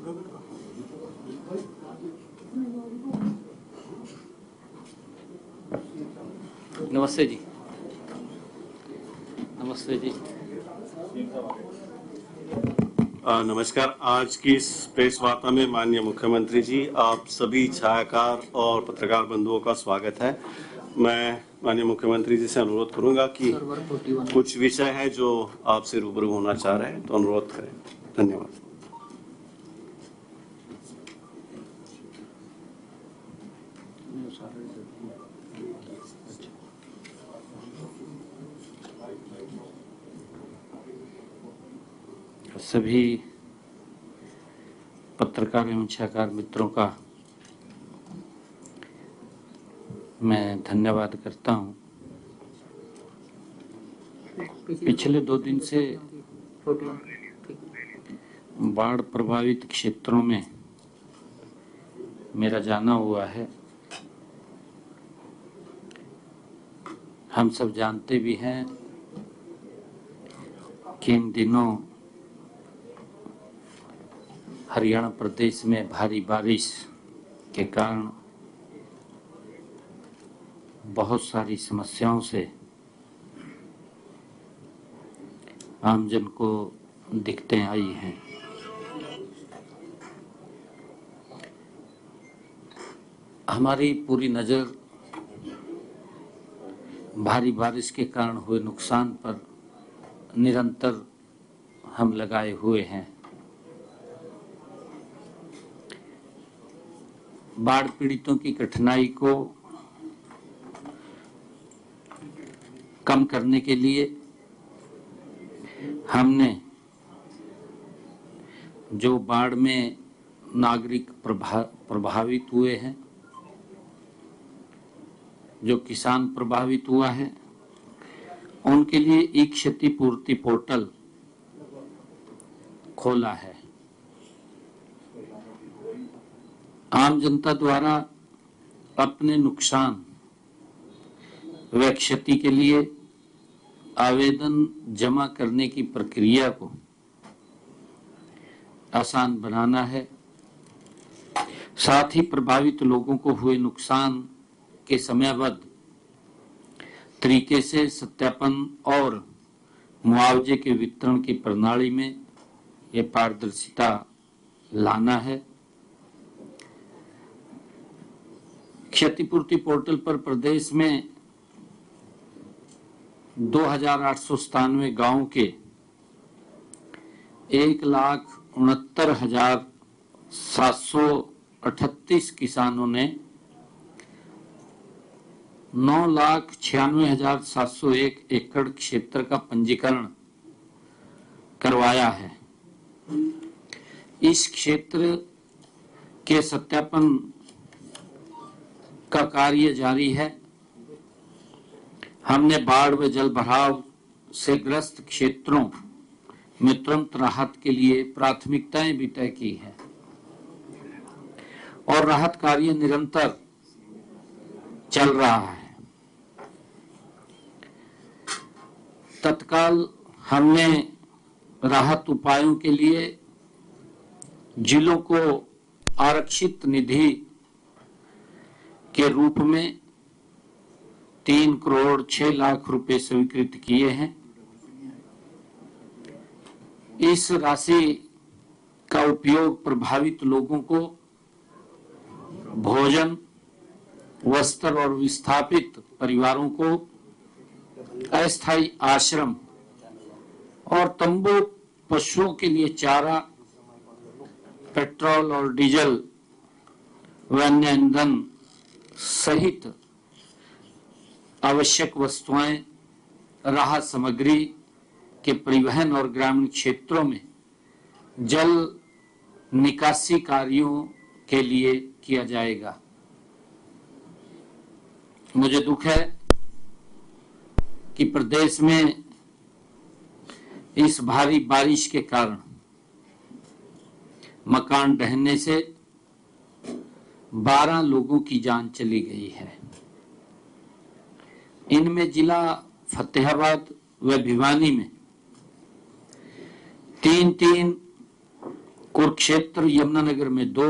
नमस्ते जी। नमस्ते जी। नमस्कार। आज की इस प्रेस वार्ता में माननीय मुख्यमंत्री जी, आप सभी छायाकार और पत्रकार बंधुओं का स्वागत है। मैं माननीय मुख्यमंत्री जी से अनुरोध करूंगा कि कुछ विषय है जो आपसे रूबरू होना चाह रहे हैं, तो अनुरोध करें। धन्यवाद। सभी पत्रकार एवं छायाकार मित्रों का मैं धन्यवाद करता हूं। पिछले 2 दिन से बाढ़ प्रभावित क्षेत्रों में मेरा जाना हुआ है। हम सब जानते भी हैं कि इन दिनों हरियाणा प्रदेश में भारी बारिश के कारण बहुत सारी समस्याओं से आमजन को दिक्कतें आई हैं। हमारी पूरी नज़र भारी बारिश के कारण हुए नुकसान पर निरंतर हम लगाए हुए हैं। बाढ़ पीड़ितों की कठिनाई को कम करने के लिए हमने जो बाढ़ में नागरिक प्रभावित हुए हैं, जो किसान प्रभावित हुआ है, उनके लिए एक क्षतिपूर्ति पोर्टल खोला है। आम जनता द्वारा अपने नुकसान व क्षति के लिए आवेदन जमा करने की प्रक्रिया को आसान बनाना है। साथ ही प्रभावित लोगों को हुए नुकसान के समयबद्ध तरीके से सत्यापन और मुआवजे के वितरण की प्रणाली में ये पारदर्शिता लाना है। क्षतिपूर्ति पोर्टल पर प्रदेश में 2897 गांव के 1,69,738 किसानों ने 9,96,701 एकड़ क्षेत्र का पंजीकरण करवाया है। इस क्षेत्र के सत्यापन का कार्य जारी है। हमने बाढ़ व जल भराव से ग्रस्त क्षेत्रों में तुरंत राहत के लिए प्राथमिकताएं भी तय की है और राहत कार्य निरंतर चल रहा है। तत्काल हमने राहत उपायों के लिए जिलों को आरक्षित निधि के रूप में 3 करोड़ 6 लाख रुपए स्वीकृत किए हैं। इस राशि का उपयोग प्रभावित लोगों को भोजन, वस्त्र और विस्थापित परिवारों को अस्थायी आश्रम और तंबू, पशुओं के लिए चारा, पेट्रोल और डीजल व अन्य ईंधन सहित आवश्यक वस्तुएं, राहत सामग्री के परिवहन और ग्रामीण क्षेत्रों में जल निकासी कार्यों के लिए किया जाएगा। मुझे दुख है कि प्रदेश में इस भारी बारिश के कारण मकान ढहने से 12 लोगों की जान चली गई है। इनमें जिला फतेहाबाद व भिवानी में 3-3 कुरुक्षेत्र यमुनानगर में 2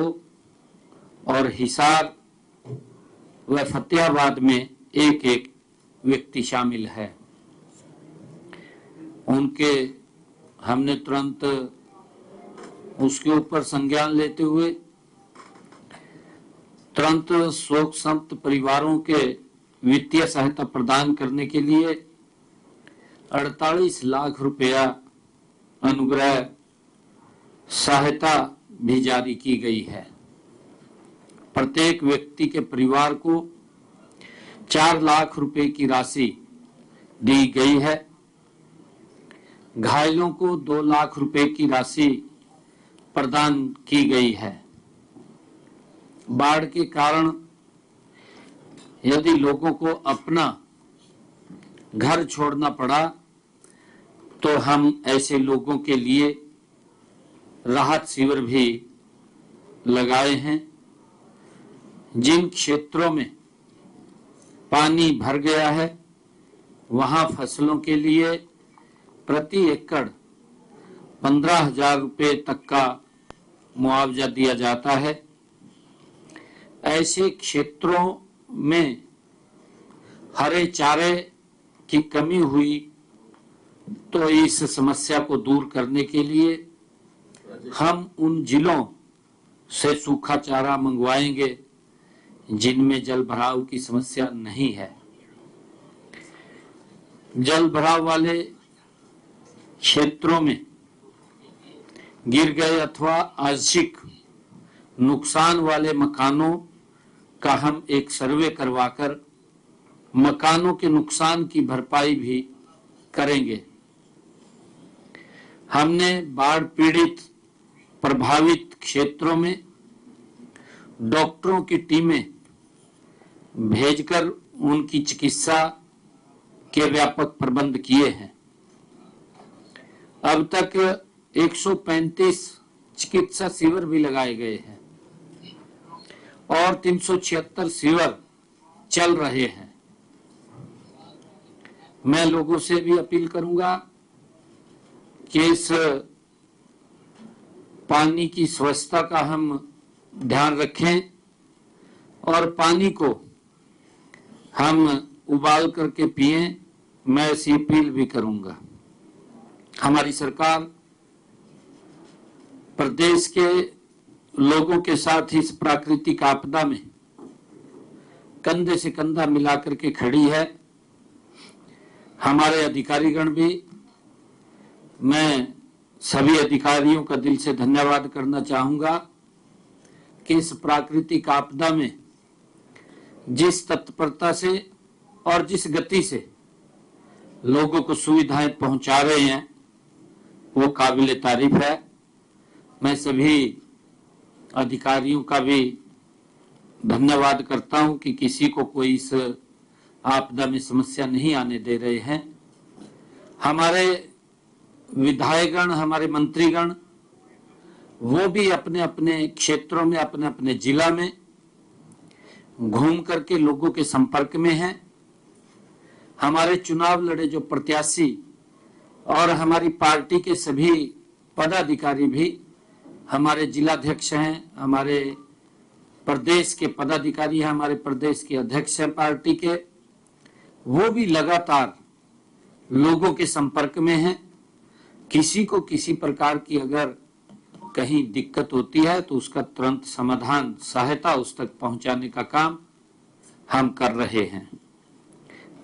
और हिसार व फतेहाबाद में 1-1 व्यक्ति शामिल है। उनके हमने तुरंत उसके ऊपर संज्ञान लेते हुए तुरंत शोक संतप्त परिवारों के वित्तीय सहायता प्रदान करने के लिए 48 लाख रुपया अनुग्रह सहायता भी जारी की गई है। प्रत्येक व्यक्ति के परिवार को 4 लाख रुपए की राशि दी गई है। घायलों को 2 लाख रुपए की राशि प्रदान की गई है। बाढ़ के कारण यदि लोगों को अपना घर छोड़ना पड़ा तो हम ऐसे लोगों के लिए राहत शिविर भी लगाए हैं। जिन क्षेत्रों में पानी भर गया है वहां फसलों के लिए प्रति एकड़ 15,000 रुपए तक का मुआवजा दिया जाता है। ऐसे क्षेत्रों में हरे चारे की कमी हुई तो इस समस्या को दूर करने के लिए हम उन जिलों से सूखा चारा मंगवाएंगे जिनमें जल भराव की समस्या नहीं है। जल भराव वाले क्षेत्रों में गिर गए अथवा आंशिक नुकसान वाले मकानों का हम एक सर्वे करवाकर मकानों के नुकसान की भरपाई भी करेंगे। हमने बाढ़ पीड़ित प्रभावित क्षेत्रों में डॉक्टरों की टीमें भेजकर उनकी चिकित्सा के व्यापक प्रबंध किए हैं। अब तक 135 चिकित्सा शिविर भी लगाए गए हैं और 376 शिविर चल रहे हैं। मैं लोगों से भी अपील करूंगा कि इस पानी की स्वच्छता का हम ध्यान रखें और पानी को हम उबाल करके पिएं। मैं ऐसी अपील भी करूंगा। हमारी सरकार प्रदेश के लोगों के साथ इस प्राकृतिक आपदा में कंधे से कंधा मिलाकर के खड़ी है। हमारे अधिकारीगण भी, मैं सभी अधिकारियों का दिल से धन्यवाद करना चाहूंगा कि इस प्राकृतिक आपदा में जिस तत्परता से और जिस गति से लोगों को सुविधाएं पहुंचा रहे हैं वो काबिले तारीफ है। मैं सभी अधिकारियों का भी धन्यवाद करता हूं कि किसी को कोई इस आपदा में समस्या नहीं आने दे रहे हैं। हमारे विधायकगण, हमारे मंत्रीगण, वो भी अपने अपने क्षेत्रों में, अपने अपने जिला में घूम करके लोगों के संपर्क में हैं। हमारे चुनाव लड़े जो प्रत्याशी और हमारी पार्टी के सभी पदाधिकारी भी, हमारे जिलाध्यक्ष हैं, हमारे प्रदेश के पदाधिकारी हैं, हमारे प्रदेश के अध्यक्ष हैं पार्टी के, वो भी लगातार लोगों के संपर्क में हैं। किसी को किसी प्रकार की अगर कहीं दिक्कत होती है तो उसका तुरंत समाधान, सहायता उस तक पहुंचाने का काम हम कर रहे हैं।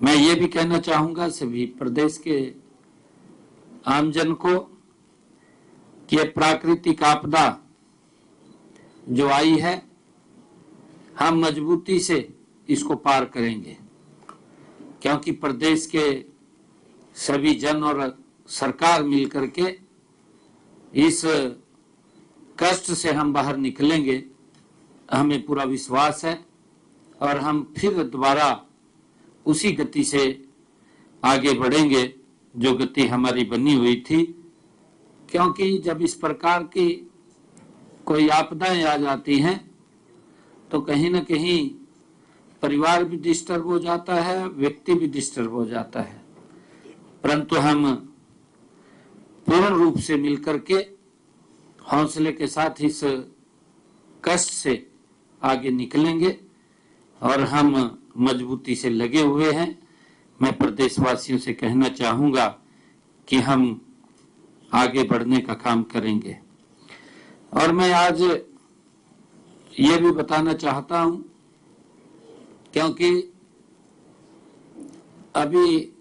मैं ये भी कहना चाहूंगा सभी प्रदेश के आमजन को कि ये प्राकृतिक आपदा जो आई है, हम मजबूती से इसको पार करेंगे, क्योंकि प्रदेश के सभी जन और सरकार मिलकर के इस कष्ट से हम बाहर निकलेंगे, हमें पूरा विश्वास है। और हम फिर दोबारा उसी गति से आगे बढ़ेंगे जो गति हमारी बनी हुई थी, क्योंकि जब इस प्रकार की कोई आपदाएं आ जाती हैं तो कहीं ना कहीं परिवार भी डिस्टर्ब हो जाता है, व्यक्ति भी डिस्टर्ब हो जाता है। परंतु हम पूर्ण रूप से मिलकर के हौसले के साथ इस कष्ट से आगे निकलेंगे और हम मजबूती से लगे हुए हैं। मैं प्रदेशवासियों से कहना चाहूंगा कि हम आगे बढ़ने का काम करेंगे। और मैं आज ये भी बताना चाहता हूं, क्योंकि अभी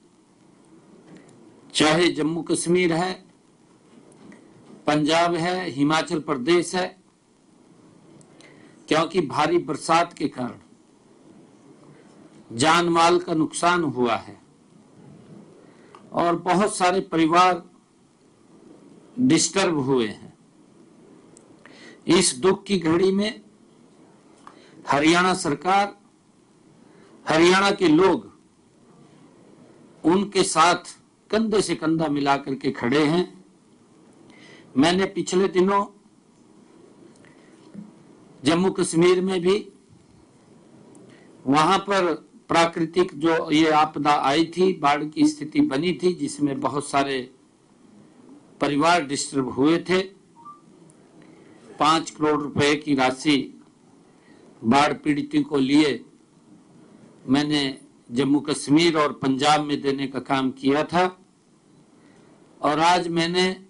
चाहे जम्मू कश्मीर है, पंजाब है, हिमाचल प्रदेश है, क्योंकि भारी बरसात के कारण जान माल का नुकसान हुआ है और बहुत सारे परिवार डिस्टर्ब हुए हैं। इस दुख की घड़ी में हरियाणा सरकार, हरियाणा के लोग उनके साथ कंधे से कंधा मिलाकर के खड़े हैं। मैंने पिछले दिनों जम्मू कश्मीर में भी वहां पर प्राकृतिक जो ये आपदा आई थी, बाढ़ की स्थिति बनी थी, जिसमें बहुत सारे परिवार डिस्टर्ब हुए थे। 5 करोड़ रुपए की राशि बाढ़ पीड़ितों को लिए मैंने जम्मू कश्मीर और पंजाब में देने का काम किया था। और आज मैंने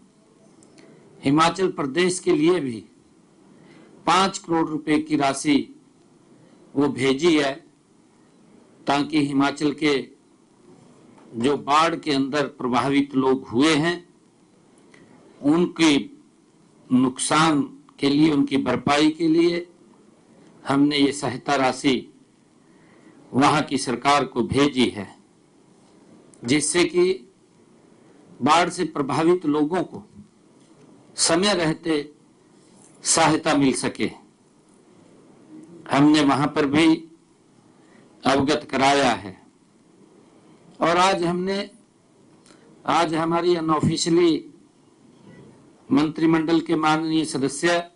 हिमाचल प्रदेश के लिए भी 5 करोड़ रुपए की राशि वो भेजी है, ताकि हिमाचल के जो बाढ़ के अंदर प्रभावित लोग हुए हैं उनके नुकसान के लिए, उनकी भरपाई के लिए हमने ये सहायता राशि वहां की सरकार को भेजी है, जिससे कि बाढ़ से प्रभावित लोगों को समय रहते सहायता मिल सके। हमने वहां पर भी अवगत कराया है। और आज हमारी अनऑफिशियली मंत्रिमंडल के माननीय सदस्य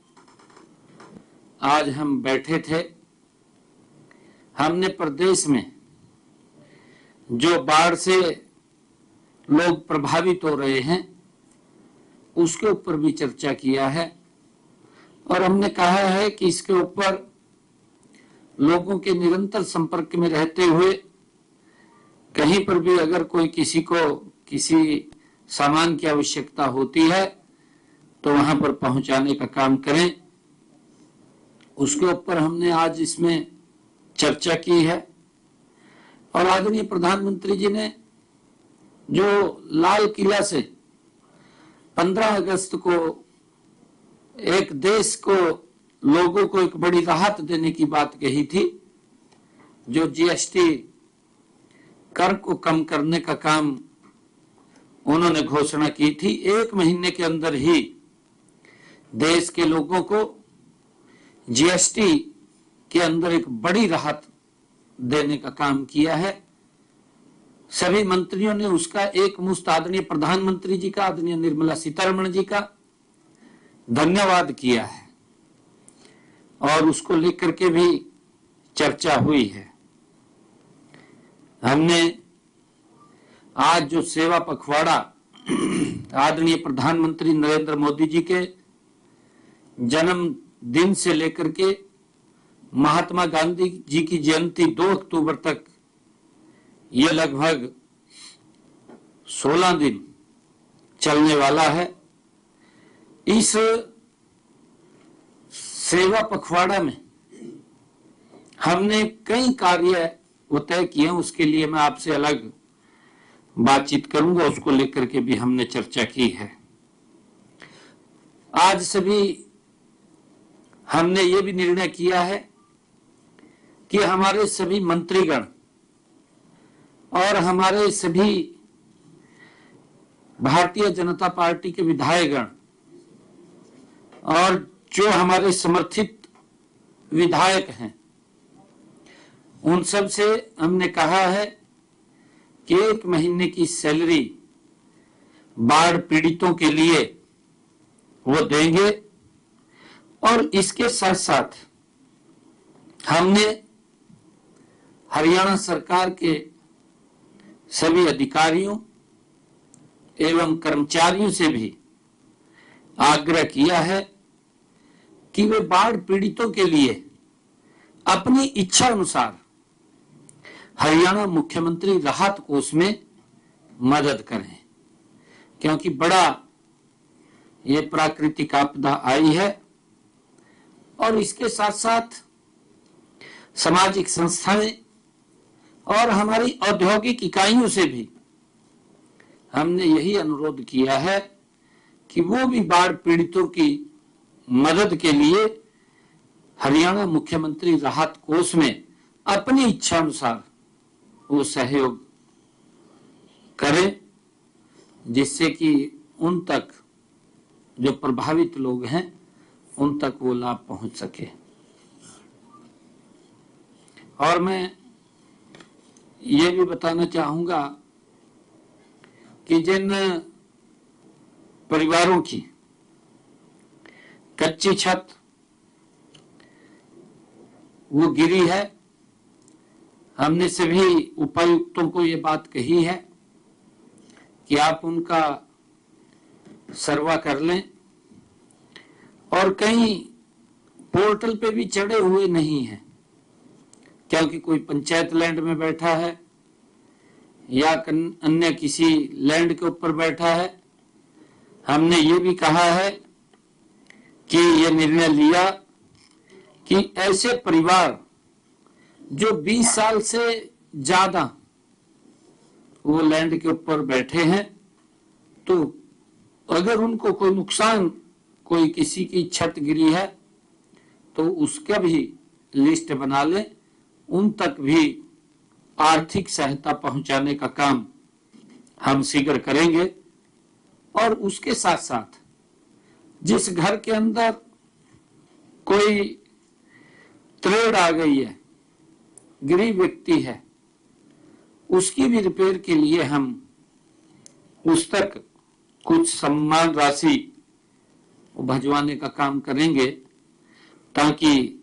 आज हम बैठे थे। हमने प्रदेश में जो बाढ़ से लोग प्रभावित हो रहे हैं उसके ऊपर भी चर्चा किया है और हमने कहा है कि इसके ऊपर लोगों के निरंतर संपर्क में रहते हुए कहीं पर भी अगर कोई किसी को किसी सामान की आवश्यकता होती है तो वहां पर पहुंचाने का काम करें। उसके ऊपर हमने आज इसमें चर्चा की है। और आदरणीय प्रधानमंत्री जी ने जो लाल किला से 15 अगस्त को एक देश को, लोगों को एक बड़ी राहत देने की बात कही थी, जो जीएसटी कर को कम करने का काम उन्होंने घोषणा की थी। 1 महीने के अंदर ही देश के लोगों को जीएसटी के अंदर एक बड़ी राहत देने का काम किया है। सभी मंत्रियों ने उसका एक मुश्त आदरणीय प्रधानमंत्री जी का, आदरणीय निर्मला सीतारमण जी का धन्यवाद किया है और उसको लेकर के भी चर्चा हुई है। हमने आज जो सेवा पखवाड़ा आदरणीय प्रधानमंत्री नरेंद्र मोदी जी के जन्म दिन से लेकर के महात्मा गांधी जी की जयंती 2 अक्टूबर तक, ये लगभग 16 दिन चलने वाला है। इस सेवा पखवाड़ा में हमने कई कार्य वो तय किए, उसके लिए मैं आपसे अलग बातचीत करूंगा, उसको लेकर के भी हमने चर्चा की है। आज सभी हमने ये भी निर्णय किया है कि हमारे सभी मंत्रीगण और हमारे सभी भारतीय जनता पार्टी के विधायकगण और जो हमारे समर्थित विधायक हैं, उन सब से हमने कहा है कि 1 महीने की सैलरी बाढ़ पीड़ितों के लिए वो देंगे। और इसके साथ साथ हमने हरियाणा सरकार के सभी अधिकारियों एवं कर्मचारियों से भी आग्रह किया है कि वे बाढ़ पीड़ितों के लिए अपनी इच्छा अनुसार हरियाणा मुख्यमंत्री राहत कोष में मदद करें, क्योंकि बड़ा ये प्राकृतिक आपदा आई है और इसके साथ साथ सामाजिक संस्थाएं और हमारी औद्योगिक इकाइयों से भी हमने यही अनुरोध किया है कि वो भी बाढ़ पीड़ितों की मदद के लिए हरियाणा मुख्यमंत्री राहत कोष में अपनी इच्छा अनुसार वो सहयोग करें, जिससे कि उन तक जो प्रभावित लोग हैं उन तक वो लाभ पहुंच सके। और मैं ये भी बताना चाहूंगा कि जिन परिवारों की कच्ची छत वो गिरी है, हमने सभी उपायुक्तों को ये बात कही है कि आप उनका सर्वा कर लें, और कहीं पोर्टल पे भी चढ़े हुए नहीं हैं, क्योंकि कोई पंचायत लैंड में बैठा है या अन्य किसी लैंड के ऊपर बैठा है। हमने ये भी कहा है कि ये निर्णय लिया कि ऐसे परिवार जो 20 साल से ज्यादा वो लैंड के ऊपर बैठे हैं, तो अगर उनको कोई नुकसान, कोई किसी की छत गिरी है तो उसका भी लिस्ट बना लें, उन तक भी आर्थिक सहायता पहुंचाने का काम हम शीघ्र करेंगे। और उसके साथ साथ जिस घर के अंदर कोई त्रेड़ आ गई है, गरीब व्यक्ति है, उसकी भी रिपेयर के लिए हम उस तक कुछ सम्मान राशि भिजवाने का काम करेंगे, ताकि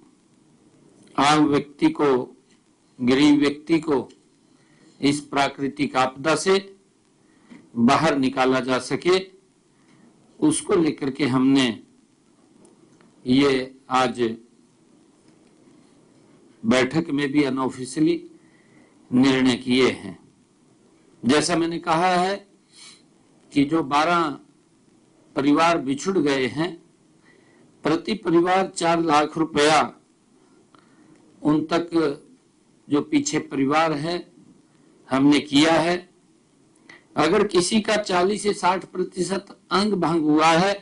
आम व्यक्ति को, गरीब व्यक्ति को इस प्राकृतिक आपदा से बाहर निकाला जा सके। उसको लेकर के हमने ये आज बैठक में भी अनऑफिशियली निर्णय किए हैं। जैसा मैंने कहा है कि जो 12 परिवार बिछुड़ गए हैं, प्रति परिवार 4 लाख रुपया उन तक जो पीछे परिवार है हमने किया है। अगर किसी का 40 से 60% अंग भंग हुआ है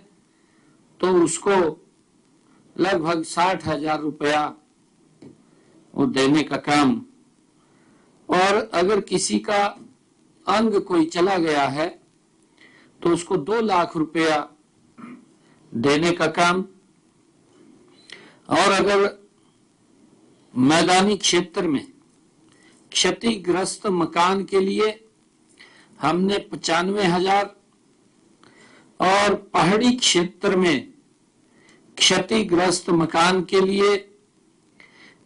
तो उसको लगभग 60,000 रुपया वो देने का काम, और अगर किसी का अंग कोई चला गया है तो उसको 2 लाख रुपया देने का काम, और अगर मैदानी क्षेत्र में क्षतिग्रस्त मकान के लिए हमने 95,000 और पहाड़ी क्षेत्र में क्षतिग्रस्त मकान के लिए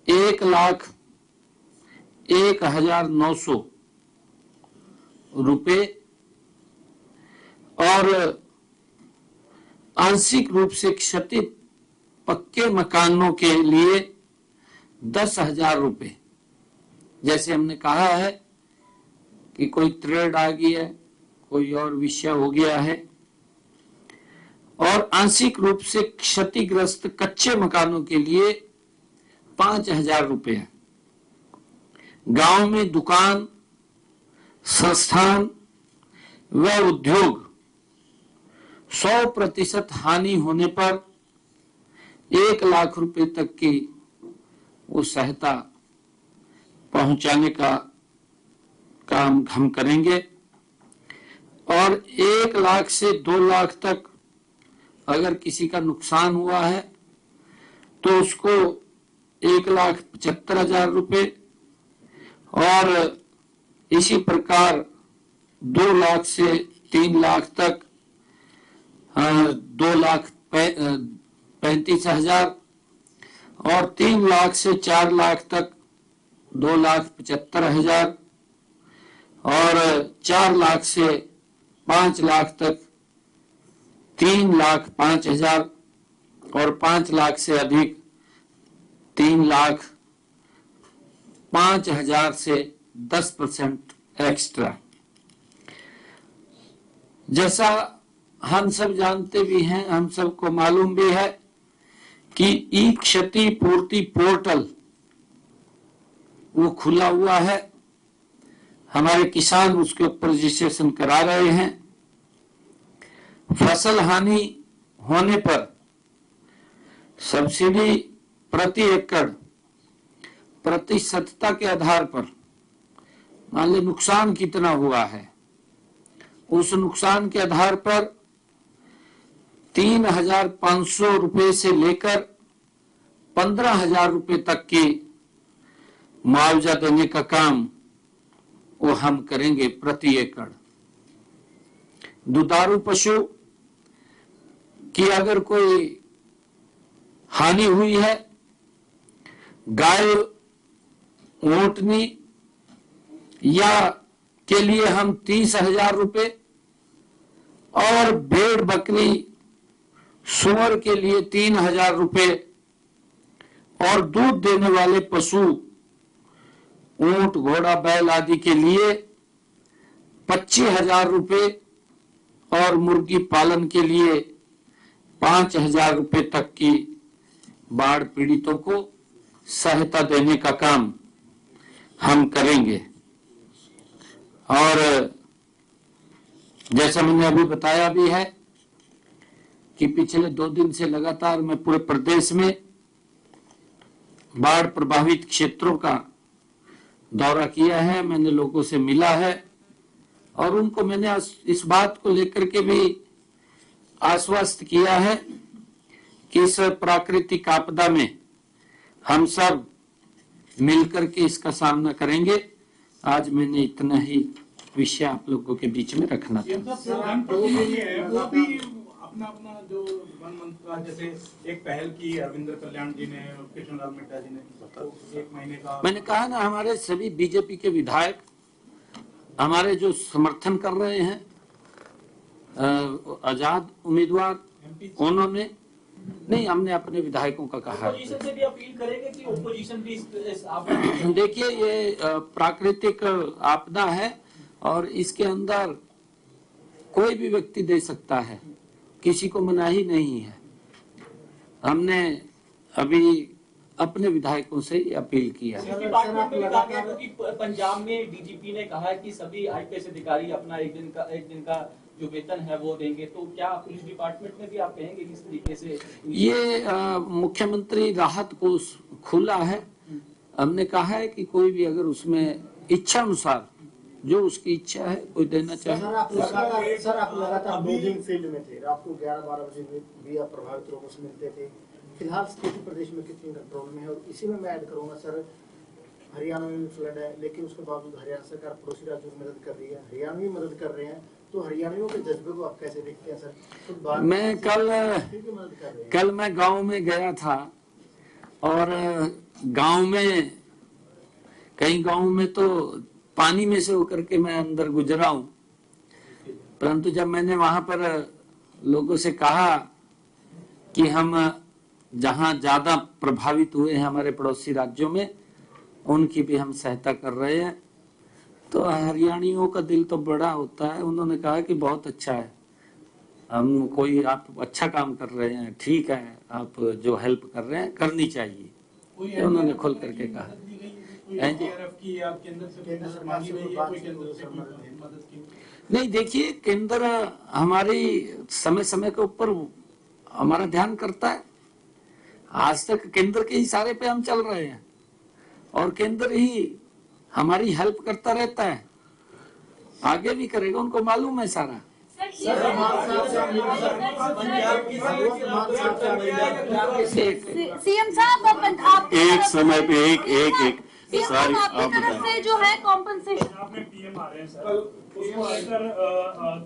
1,01,900 रुपए, और आंशिक रूप से क्षति पक्के मकानों के लिए 10,000 रुपए। जैसे हमने कहा है कि कोई त्रेड़ आ गई है, कोई और विषय हो गया है, और आंशिक रूप से क्षतिग्रस्त कच्चे मकानों के लिए 5,000 रुपए। गांव में दुकान, संस्थान व उद्योग 100% हानि होने पर 1 लाख रुपए तक की वो सहायता पहुंचाने का काम हम करेंगे। और 1 लाख से 2 लाख तक अगर किसी का नुकसान हुआ है तो उसको 1,75,000 रुपए, और इसी प्रकार 2 लाख से 3 लाख तक 2,35,000, और 3 लाख से 4 लाख तक 2,75,000, और 4 लाख से 5 लाख तक 3,05,000 और 5 लाख से अधिक 3,05,000 से 10% एक्स्ट्रा। जैसा हम सब जानते भी हैं, हम सबको मालूम भी है कि ई क्षति पूर्ति पोर्टल वो खुला हुआ है। हमारे किसान उसके ऊपर रजिस्ट्रेशन करा रहे हैं। फसल हानि होने पर सब्सिडी प्रति एकड़ प्रतिशतता के आधार पर, मान ली नुकसान कितना हुआ है, उस नुकसान के आधार पर 3,500 रुपए से लेकर 15,000 रुपए तक की मुआवजा देने का काम वो हम करेंगे प्रति एकड़। दुधारू पशु की अगर कोई हानि हुई है, गाय ऊंटनी या के लिए हम 30,000 रुपए और भेड़ बकरी सूअर के लिए 3,000 रुपए और दूध देने वाले पशु ऊंट घोड़ा बैल आदि के लिए 25,000 रुपए और मुर्गी पालन के लिए 5,000 रुपए तक की बाढ़ पीड़ितों को सहायता देने का काम हम करेंगे। और जैसा मैंने अभी बताया भी है कि पिछले 2 दिन से लगातार मैं पूरे प्रदेश में बाढ़ प्रभावित क्षेत्रों का दौरा किया है। मैंने लोगों से मिला है और उनको मैंने इस बात को लेकर के भी आश्वस्त किया है कि इस प्राकृतिक आपदा में हम सब मिलकर के इसका सामना करेंगे। आज मैंने इतना ही विषय आप लोगों के बीच में रखना था। वो भी अपना अपना जो वन मंत्रालय, जैसे एक पहल की रविंद्र कल्याण जी ने और कृष्णलाल मिड्ढा जी ने, तो 1 महीने का मैंने कहा ना, हमारे सभी बीजेपी के विधायक हमारे जो समर्थन कर रहे हैं, आजाद उम्मीदवार, उन्होंने नहीं, हमने अपने विधायकों का कहा। ओपोजिशन से भी अपील करेंगे कि ओपोजिशन भी इस आपदा देखिए, ये प्राकृतिक आपदा है और इसके अंदर कोई भी व्यक्ति दे सकता है, किसी को मनाही नहीं है। हमने अभी अपने विधायकों से अपील किया है। डिपार्टमेंट में भी कहा गया कि पंजाब में डीजीपी ने कहा है कि सभी आईपीएस अधिकारी अपना एक दिन का जो वेतन है वो देंगे, तो क्या पुलिस डिपार्टमेंट में भी आप कहेंगे किस तरीके से? ये मुख्यमंत्री राहत कोष खुला है। हमने कहा है कि कोई भी अगर उसमें इच्छा अनुसार जो उसकी इच्छा है कोई देना चाहे। सर आप लगातार 2 दिन फील्ड में थे, रात को 11-12 बजे भी आप प्रभावित लोगों से मिलते थे। फिलहाल स्थिति प्रदेश में कितनी कंट्रोल में है? और इसी में मैं ऐड करूंगा सर, हरियाणा में फ्लड है, लेकिन उसके बावजूद हरियाणा सरकार पड़ोसी राज्यों की मदद कर रही है, हरियाणा भी मदद कर रहे हैं, तो हरियाणियों के जज्बे को आप कैसे देखते हैं सर? तो मैं कल मैं गांव में गया था और गांव में कई गांव में तो पानी में से होकर के मैं अंदर गुजरा हूं, परंतु जब मैंने वहां पर लोगों से कहा कि हम जहां ज्यादा प्रभावित हुए हैं हमारे पड़ोसी राज्यों में, उनकी भी हम सहायता कर रहे हैं, तो हरियाणियों का दिल तो बड़ा होता है। उन्होंने कहा कि बहुत अच्छा है, हम कोई आप अच्छा काम कर रहे हैं, ठीक है, आप जो हेल्प कर रहे हैं करनी चाहिए, तो उन्होंने खुल करके कहा। नहीं, देखिए, केंद्र हमारी समय समय के ऊपर हमारा ध्यान करता है। आज तक केंद्र के इशारे पे हम चल रहे हैं और केंद्र ही हमारी हेल्प करता रहता है, आगे भी करेगा, उनको मालूम है सारा। सीएम साहब, एक समय पे एक सारी आपकी तरफ से जो है कॉम्पनसेशन, आपने पीएम आ रहे हैं सर, उसको लेकर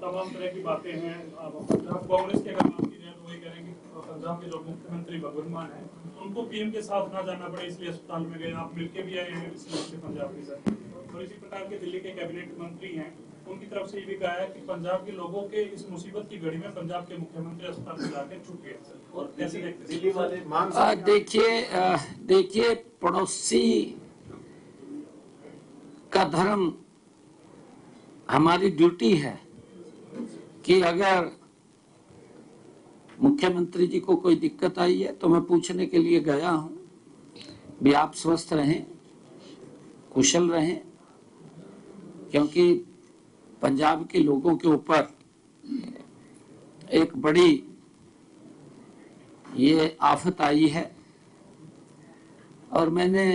तमाम तरह की बातें हैं। कांग्रेस के अगर बात की जाए तो वही करेंगे, पंजाब के जो मुख्यमंत्री भगवंत मान है उनको पीएम के साथ ना जाना पड़े, इसलिए अस्पताल में गए। आप मिलके भी आए हैं इसलिए पंजाब के साथ, और इसी प्रकार के दिल्ली के कैबिनेट मंत्री हैं, उनकी तरफ से ये भी कहा है कि पंजाब के लोगों के इस मुसीबत की घड़ी में पंजाब के मुख्यमंत्री अस्पताल में जाके छुप गए सर। और कैसे देखते हैं? दिल्ली वाले मांग देखिए पड़ोसी का धर्म हमारी ड्यूटी है कि अगर मुख्यमंत्री जी को कोई दिक्कत आई है तो मैं पूछने के लिए गया हूं भी आप स्वस्थ रहें, कुशल रहें, क्योंकि पंजाब के लोगों के ऊपर एक बड़ी ये आफत आई है। और मैंने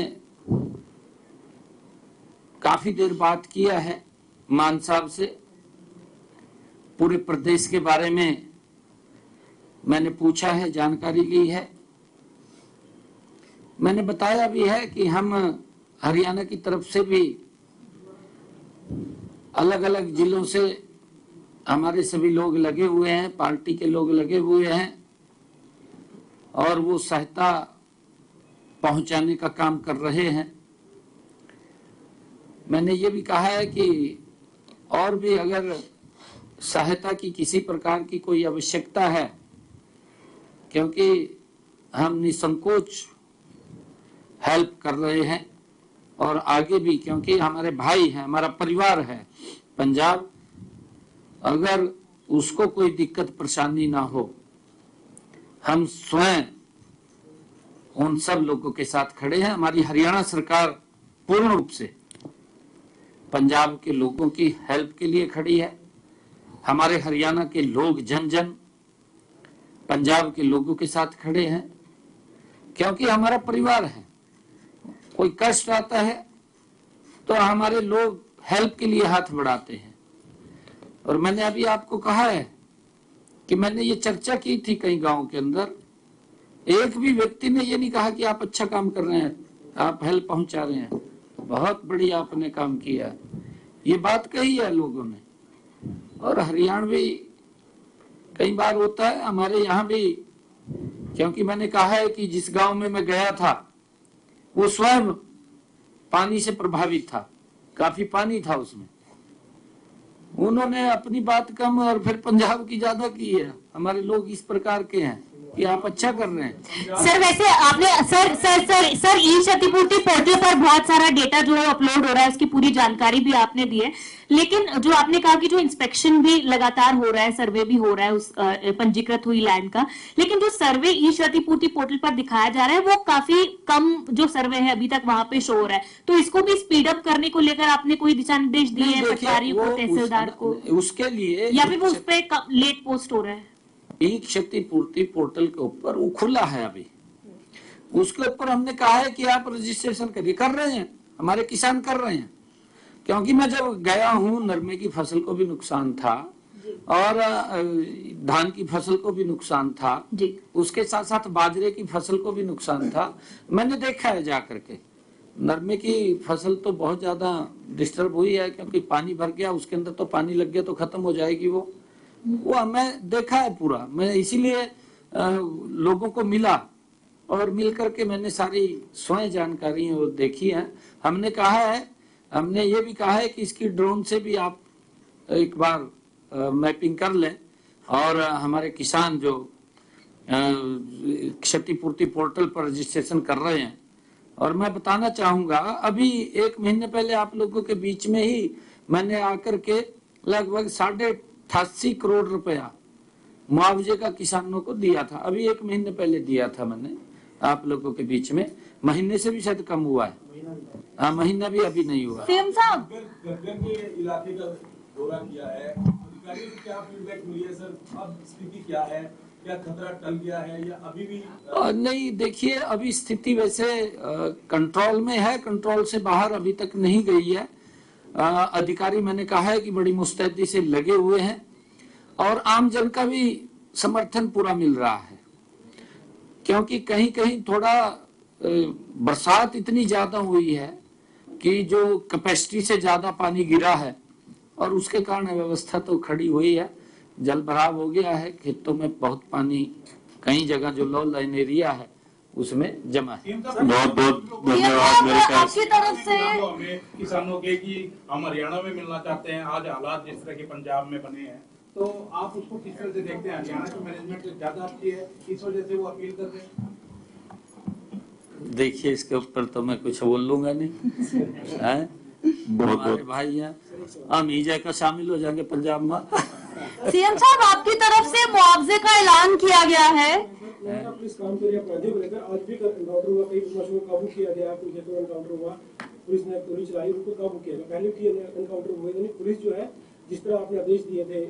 काफी देर बात किया है मान साहब से, पूरे प्रदेश के बारे में मैंने पूछा है, जानकारी ली है। मैंने बताया भी है कि हम हरियाणा की तरफ से भी अलग अलग जिलों से हमारे सभी लोग लगे हुए हैं, पार्टी के लोग लगे हुए हैं और वो सहायता पहुंचाने का काम कर रहे हैं। मैंने ये भी कहा है कि और भी अगर सहायता की किसी प्रकार की कोई आवश्यकता है, क्योंकि हम निसंकोच हेल्प कर रहे हैं और आगे भी, क्योंकि हमारे भाई हैं, हमारा परिवार है पंजाब, अगर उसको कोई दिक्कत परेशानी ना हो, हम स्वयं उन सब लोगों के साथ खड़े हैं। हमारी हरियाणा सरकार पूर्ण रूप से पंजाब के लोगों की हेल्प के लिए खड़ी है। हमारे हरियाणा के लोग जन जन पंजाब के लोगों के साथ खड़े हैं, क्योंकि हमारा परिवार है। कोई कष्ट आता है तो हमारे लोग हेल्प के लिए हाथ बढ़ाते हैं। और मैंने अभी आपको कहा है कि मैंने ये चर्चा की थी कई गांव के अंदर, एक भी व्यक्ति ने ये नहीं कहा कि आप अच्छा काम कर रहे हैं, आप हेल्प पहुंचा रहे हैं, बहुत बड़ी आपने काम किया, ये बात कही है लोगों ने। और हरियाणवी कई बार होता है हमारे यहाँ भी, क्योंकि मैंने कहा है कि जिस गांव में मैं गया था वो स्वयं पानी से प्रभावित था, काफी पानी था उसमें, उन्होंने अपनी बात कम और फिर पंजाब की ज्यादा की है। हमारे लोग इस प्रकार के हैं कि आप अच्छा कर रहे हैं। सर वैसे आपने सर ई क्षतिपूर्ति पोर्टल पर बहुत सारा डेटा जो है अपलोड हो रहा है, उसकी पूरी जानकारी भी आपने दी है, लेकिन जो आपने कहा कि जो इंस्पेक्शन भी लगातार हो रहा है, सर्वे भी हो रहा है उस पंजीकृत हुई लैंड का, लेकिन जो सर्वे ई क्षतिपूर्ति पोर्टल पर दिखाया जा रहा है वो काफी कम जो सर्वे है अभी तक वहां पे शो हो रहा है, तो इसको भी स्पीड अप करने को लेकर आपने कोई दिशा निर्देश दिए हैं पटवारियों को, तहसीलदार को, उसके लिए, या फिर वो उस पर लेट पोस्ट हो रहा है? ई क्षतिपूर्ति पोर्टल के ऊपर वो खुला है अभी, उसके ऊपर हमने कहा है कि आप रजिस्ट्रेशन करिए, कर रहे हैं, हमारे किसान कर रहे हैं। क्योंकि मैं जब गया हूं, नरमे की फसल को भी नुकसान था और धान की फसल को भी नुकसान था जी, उसके साथ साथ बाजरे की फसल को भी नुकसान था। मैंने देखा है जाकर के, नरमे की फसल तो बहुत ज्यादा डिस्टर्ब हुई है, क्योंकि पानी भर गया, उसके अंदर तो पानी लग गया तो खत्म हो जाएगी वो मैं देखा है पूरा। मैं इसीलिए लोगों को मिला और मिल करके मैंने सारी स्वयं जानकारी वो देखी है। हमने कहा है, हमने ये भी कहा है कि इसकी ड्रोन से भी आप एक बार मैपिंग कर लें, और हमारे किसान जो क्षतिपूर्ति पोर्टल पर रजिस्ट्रेशन कर रहे हैं। और मैं बताना चाहूंगा, अभी 1 महीने पहले आप लोगों के बीच में ही मैंने आकर के लगभग 88 करोड़ रुपया मुआवजे का किसानों को दिया था। अभी 1 महीने पहले दिया था मैंने आप लोगों के बीच में, महीने से भी शायद कम हुआ है, हाँ महीना भी अभी नहीं हुआ। सीएम साहब के इलाके का दौरा किया है, अधिकारियों से क्या फीडबैक मिली है सर? अब स्थिति क्या है, क्या खतरा टल गया है या अभी भी? नहीं, देखिए अभी स्थिति वैसे कंट्रोल में है, कंट्रोल से बाहर अभी तक नहीं गई है। अधिकारी मैंने कहा है कि बड़ी मुस्तैदी से लगे हुए हैं और आम जन का भी समर्थन पूरा मिल रहा है, क्योंकि कहीं कहीं थोड़ा बरसात इतनी ज्यादा हुई है कि जो कैपेसिटी से ज्यादा पानी गिरा है और उसके कारण व्यवस्था तो खड़ी हुई है, जल भराव हो गया है, खेतों में बहुत पानी, कई जगह जो लो लाइन एरिया है उसमें जमा है। बहुत बहुत धन्यवाद। मेरे ख्याल से आपकी तरफ से हमें किसानों के कि हम हरियाणा में मिलना चाहते हैं, आज हालात जिस तरह के पंजाब में बने हैं, तो आप उसको किस तरह से देखते हैं? हरियाणा की मैनेजमेंट ज्यादा अच्छी है, इस वजह से वो अपील कर रहे हैं? देखिए, इसके ऊपर तो मैं कुछ बोल लूंगा नहीं है? हमारे भाई हैं, हम ईजा का शामिल हो जाएंगे पंजाब में। सीएम साहब, आपकी तरफ से मुआवजे का ऐलान किया गया है। पुलिस काम के लिए अपराधियों को लेकर आज भी एनकाउंटर हुआ, कई बदमाशों को काबू किया गया, कुछ एनकाउंटर हुआ, पुलिस ने गोली चलाई, उनको काबू किया गया। पहले भी एनकाउंटर हुए, यानी पुलिस जो है जिस तरह आपने आदेश दिए थे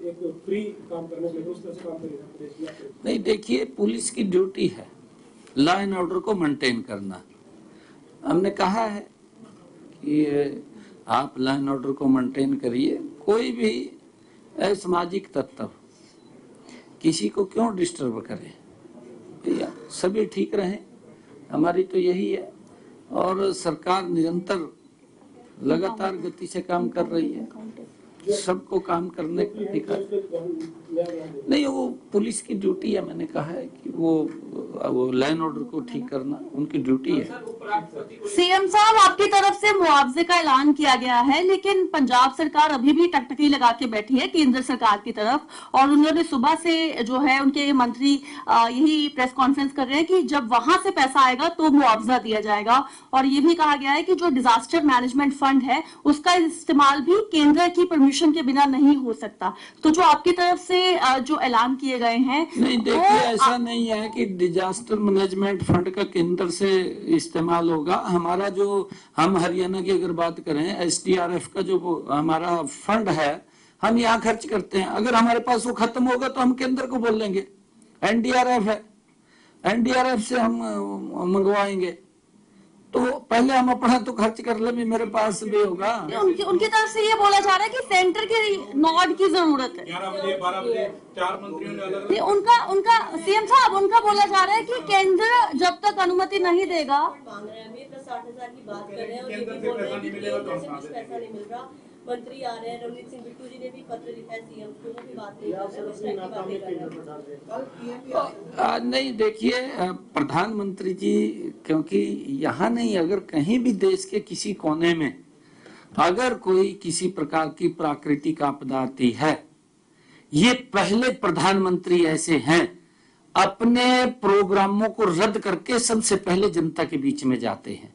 एक फ्री काम करने के लिए, उस तरह से काम करेगा? नहीं, देखिए, पुलिस की ड्यूटी है लॉ एंड ऑर्डर को मेंटेन करना। हमने कहा है कि आप लॉ एंड ऑर्डर को मेंटेन करिए, कोई भी असामाजिक तत्व किसी को क्यों डिस्टर्ब करे, भैया सभी ठीक रहें, हमारी तो यही है। और सरकार निरंतर लगातार गति से काम कर रही है, सबको काम करने का अधिकार नहीं, वो पुलिस की ड्यूटी है। मैंने कहा है कि वो लॉ एंड ऑर्डर को ठीक करना उनकी ड्यूटी है। सीएम साहब, आपकी तरफ से मुआवजे का ऐलान किया गया है, लेकिन पंजाब सरकार अभी भी टकटकी लगा के बैठी है केंद्र सरकार की तरफ, और उन्होंने सुबह से जो है उनके मंत्री यही प्रेस कॉन्फ्रेंस कर रहे हैं कि जब वहां से पैसा आएगा तो मुआवजा दिया जाएगा। और ये भी कहा गया है कि जो डिजास्टर मैनेजमेंट फंड है उसका इस्तेमाल भी केंद्र की परमिशन के बिना नहीं हो सकता। तो जो आपकी तरफ से जो ऐलान किए गए हैं, नहीं, देखिए, ऐसा नहीं है कि डिजास्टर मैनेजमेंट फंड का केंद्र से इस्तेमाल होगा। हमारा जो, हम हरियाणा की अगर बात करें, एसडीआरएफ का जो हमारा फंड है, हम यहाँ खर्च करते हैं। अगर हमारे पास वो खत्म होगा तो हम केंद्र को बोल देंगे, एनडीआरएफ है, एनडीआरएफ से हम मंगवाएंगे। तो पहले हम अपना तो खर्च कर ले, भी मेरे पास भी होगा। उनकी तरफ से ये बोला जा रहा है कि सेंटर की नॉड की जरूरत है। 11 बजे 12 बजे 4 मंत्रियों ने अलग उनका सीएम साहब, उनका बोला जा रहा है कि केंद्र जब तक अनुमति नहीं देगा। 60,000 की बात कर रहे हैं और ये भी बोल रहे हैं कि केंद्र से कुछ पैसा नहीं मिल रहा। मंत्री आ रहे हैं, रवनीत सिंह बिट्टू जी ने भी पत्र लिखा है सीएम को, वो भी बात नहीं कर रहे। नहीं, देखिए, प्रधानमंत्री जी, क्योंकि यहाँ नहीं, अगर कहीं भी देश के किसी कोने में अगर कोई किसी प्रकार की प्राकृतिक आपदा आती है, ये पहले प्रधानमंत्री ऐसे हैं अपने प्रोग्रामों को रद्द करके सबसे पहले जनता के बीच में जाते हैं।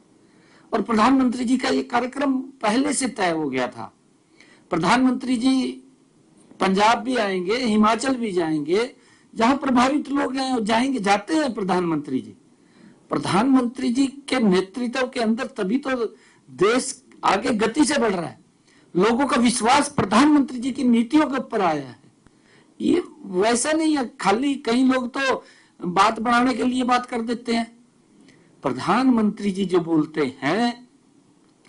और प्रधानमंत्री जी का ये कार्यक्रम पहले से तय हो गया था। प्रधानमंत्री जी पंजाब भी आएंगे, हिमाचल भी जाएंगे, जहां प्रभावित लोग हैं जाएंगे, जाते हैं प्रधानमंत्री जी। प्रधानमंत्री जी के नेतृत्व के अंदर तभी तो देश आगे गति से बढ़ रहा है, लोगों का विश्वास प्रधानमंत्री जी की नीतियों के ऊपर आया है। ये वैसा नहीं है, खाली कई लोग तो बात बढ़ाने के लिए बात कर देते हैं। प्रधानमंत्री जी जो बोलते हैं,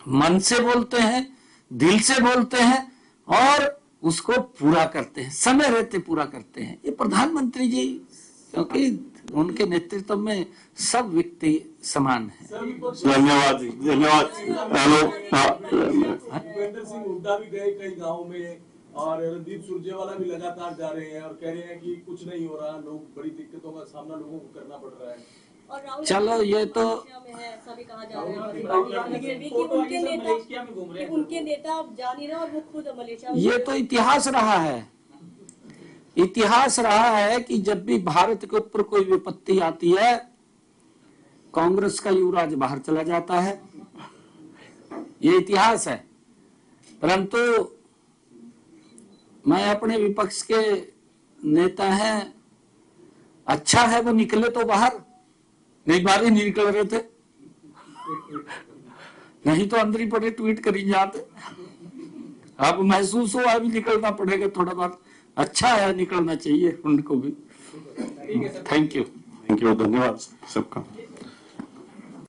मन से बोलते हैं, दिल से बोलते हैं और उसको पूरा करते हैं, समय रहते पूरा करते हैं। ये प्रधानमंत्री जी, क्योंकि उनके नेतृत्व में सब व्यक्ति समान है। धन्यवाद जी, धन्यवाद। भूपेंद्र सिंह हुड्डा भी गए कई गाँव में, और रणदीप सुरजेवाला भी लगातार जा रहे हैं और कह रहे हैं कि कुछ नहीं हो रहा, लोग बड़ी दिक्कतों का सामना लोगों को करना पड़ रहा है। और चलो, ये तो ऐसा भी कहा जा रहा है कि उनके नेता जा नहीं रहे और वो खुद मलेशिया। ये तो इतिहास रहा है, इतिहास रहा है कि जब भी भारत के ऊपर कोई विपत्ति आती है, कांग्रेस का युवराज बाहर चला जाता है, ये इतिहास है। परंतु मैं अपने विपक्ष के नेता हैं, अच्छा है वो निकले तो बाहर, नहीं बाहर ही नहीं निकल रहे थे, नहीं तो अंदर ही पड़े ट्वीट करी जाते। अब महसूस हो अभी निकलना पड़ेगा थोड़ा बहुत, अच्छा है, निकलना चाहिए उनको भी। थैंक यू, धन्यवाद सबका।